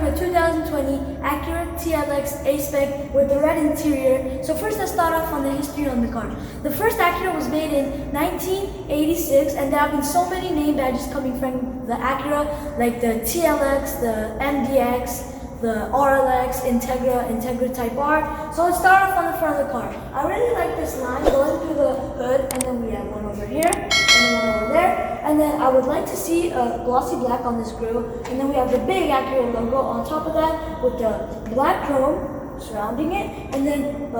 the 2020 Acura TLX A-Spec with the red interior. So first let's start off on the history on the car. The first Acura was made in 1986 and there have been so many name badges coming from the Acura, like the TLX, the MDX, the RLX, Integra Type R. So let's start off on the front of the car. I really like this line going through the hood, and then we have one over here, and then one over there. And then I would like to see a glossy black on this grille. And then we have the big Acura logo on top of that with the black chrome surrounding it. And then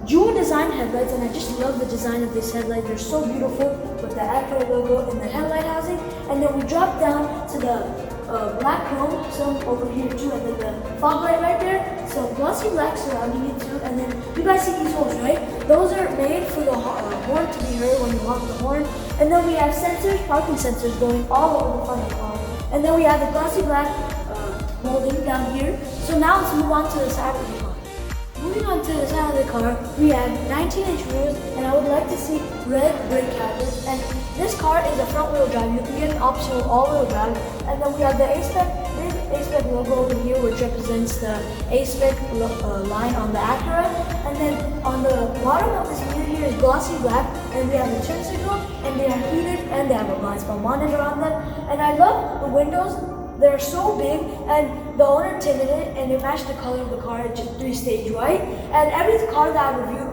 jewel design headlights, and I just love the design of these headlights. They're so beautiful with the Acura logo in the headlight housing. And then we drop down to the black chrome, some over here too, and then the fog light right there. So glossy black surrounding it too. And then you guys see these holes, right? Those are made for the horn to be heard when you honk the horn. And then we have sensors, parking sensors going all over the front of the car. And then we have the glossy black molding down here. So now let's move on to the side of the car. Moving on to the side of the car, we have 19-inch wheels, and I would like to see red brake calipers. And this car is a front-wheel drive. You can get an optional all-wheel drive. And then we have the A-Spec, big A-Spec logo over here, which represents the A-Spec line on the Acura. And then on the bottom of this mirror here is glossy black, and we have a turn signal, and they are heated, and they have a blind spot monitor on them. And I love the windows. They're so big, and the owner tinted it, and it matched the color of the car. It's just 3-stage white. And every car that I review,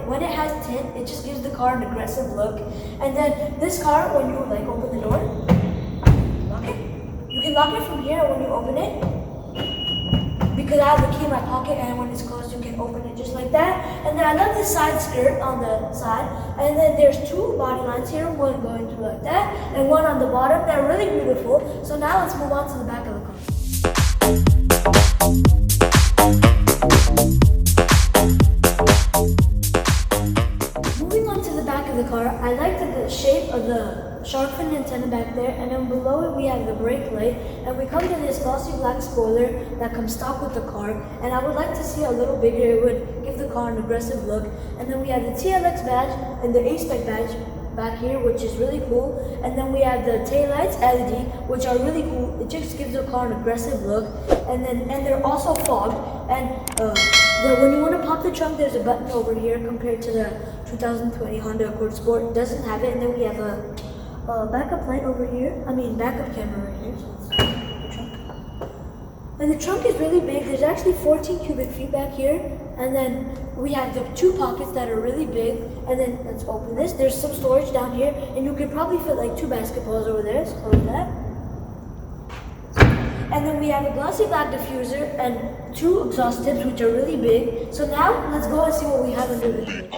when it has tint, it just gives the car an aggressive look. And then this car, when you open the door, lock it. You can lock it from here when you open it, because I have the key in my pocket, and when it's closed, you can open it just like that. And then I love this side skirt on the side. And then there's two body lines here, one going through like that, and one on the bottom. They're really beautiful. So now let's move on to the back of the car. Moving on to the back of the car, I like the shape of the shark fin antenna back there, and then below it we have the brake light, and we come to this glossy black spoiler that comes stock with the car, and I would like to see a little bigger. It would give the car an aggressive look. And then we have the TLX badge and the A-Spec badge back here, which is really cool. And then we have the taillights LED, which are really cool. It just gives the car an aggressive look. And they're also fogged. And when you want to pop the trunk, there's a button over here compared to the 2020 Honda Accord Sport. It doesn't have it. And then we have a backup light over here. Backup camera right here. So the trunk. And the trunk is really big. There's actually 14 cubic feet back here. And then we have the two pockets that are really big. And then let's open this. There's some storage down here, and you could probably fit like 2 basketballs over there. So close that. And then we have a glossy black diffuser and 2 exhaust tips, which are really big. So now let's go and see what we have under the hood.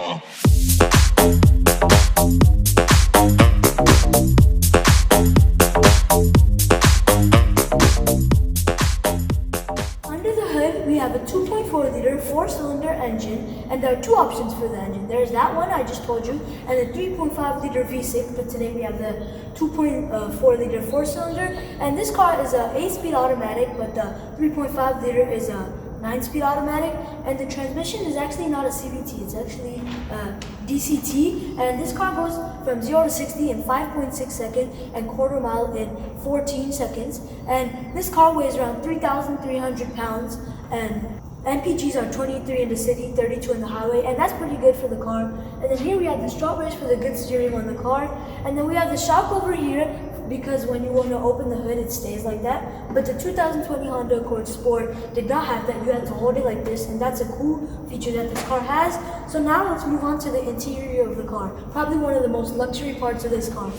We have a 2.4-liter 4-cylinder engine, and there are 2 options for the engine. There's that one I just told you, and a 3.5-liter V6, but today we have the 2.4-liter 4-cylinder. And this car is a 8-speed automatic, but the 3.5-liter is a 9-speed automatic, and the transmission is actually not a CVT, it's actually a DCT, and this car goes from 0 to 60 in 5.6 seconds and quarter mile in 14 seconds. And this car weighs around 3,300 pounds, and MPGs are 23 in the city, 32 in the highway, and that's pretty good for the car. And then here we have the strawberries for the good steering on the car. And then we have the shock over here, because when you want to open the hood, it stays like that. But the 2020 Honda Accord Sport did not have that. You had to hold it like this, and that's a cool feature that this car has. So now let's move on to the interior of the car. Probably one of the most luxury parts of this car.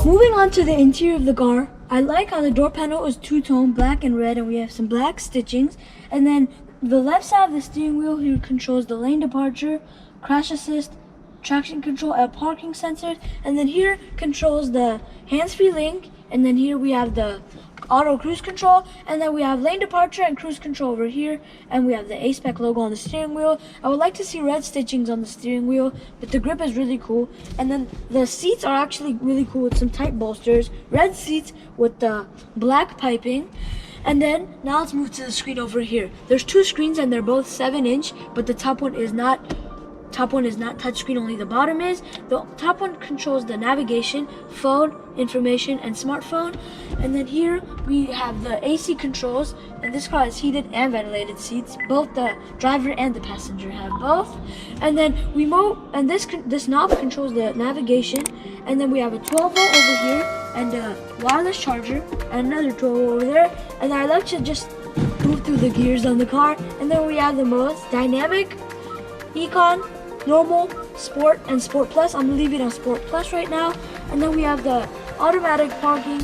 Moving on to the interior of the car, I like how the door panel is two-tone, black and red, and we have some black stitchings. And then the left side of the steering wheel here controls the lane departure, crash assist, traction control, and parking sensors. And then here controls the hands-free link. And then here we have the auto cruise control, and then we have lane departure and cruise control over here, and we have the A-Spec logo on the steering wheel. I would like to see red stitchings on the steering wheel, but the grip is really cool. And then the seats are actually really cool with some tight bolsters, red seats with the black piping. And then now let's move to the screen over here. There's two screens and they're both 7-inch, but the top one is not touchscreen, only the bottom is. The top one controls the navigation, phone, information, and smartphone. And then here we have the AC controls, and this car has heated and ventilated seats. Both the driver and the passenger have both. And then this knob controls the navigation. And then we have a 12 volt over here and a wireless charger and another 12 volt over there. And I love to just move through the gears on the car. And then we have the modes: dynamic, econ, normal, sport, and sport plus. I'm gonna leave it on sport plus right now. And then we have the automatic parking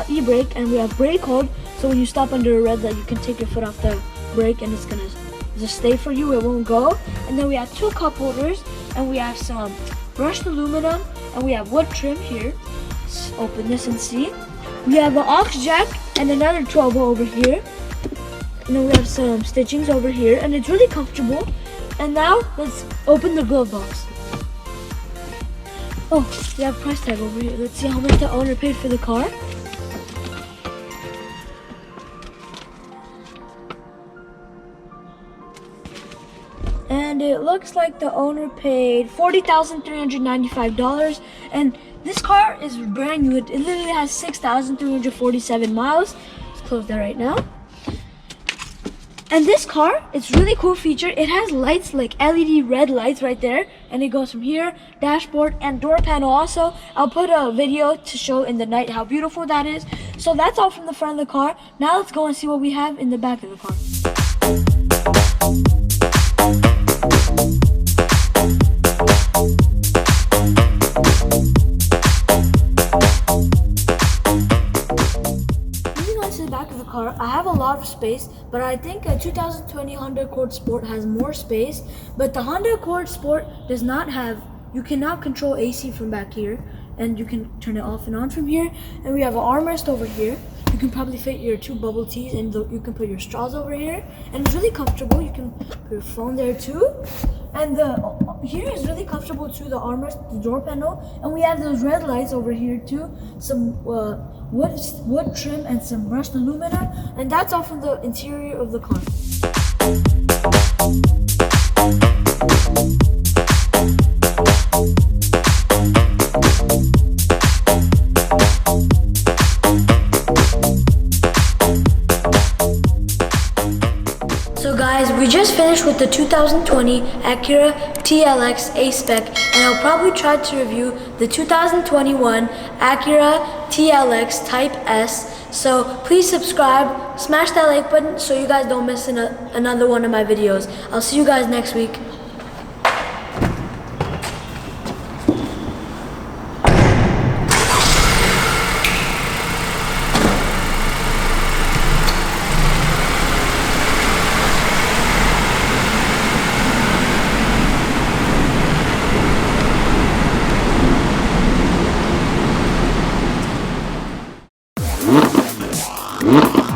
e-brake, and we have brake hold, so when you stop under a red light you can take your foot off the brake and it's gonna just stay for you, it won't go. And then we have two cup holders, and we have some brushed aluminum, and we have wood trim here. Let's open this and see. We have an aux jack and another 12 volt over here, and then we have some stitchings over here, and it's really comfortable. And now let's open the glove box. Oh, we have a price tag over here. Let's see how much the owner paid for the car. And it looks like the owner paid $40,395. And this car is brand new. It literally has 6,347 miles. Let's close that right now. And this car, it's really cool feature. It has lights, like LED red lights right there, and it goes from here, dashboard, and door panel also. I'll put a video to show in the night how beautiful that is. So that's all from the front of the car. Now let's go and see what we have in the back of the car. I have a lot of space, but I think a 2020 Honda Accord Sport has more space. But the Honda Accord Sport does not have, you cannot control AC from back here, and you can turn it off and on from here. And we have an armrest over here. You can probably fit your two bubble teas, and you can put your straws over here. And it's really comfortable. You can put your phone there too. And here is really comfortable too, the armrest, the door panel. And we have those red lights over here too. Some wood trim and some brushed aluminum. And that's all from the interior of the car. So guys, we just finished with the 2020 Acura TLX A-Spec, and I'll probably try to review the 2021 Acura TLX Type S. So please subscribe, smash that like button so you guys don't miss another one of my videos. I'll see you guys next week. Mm-hmm.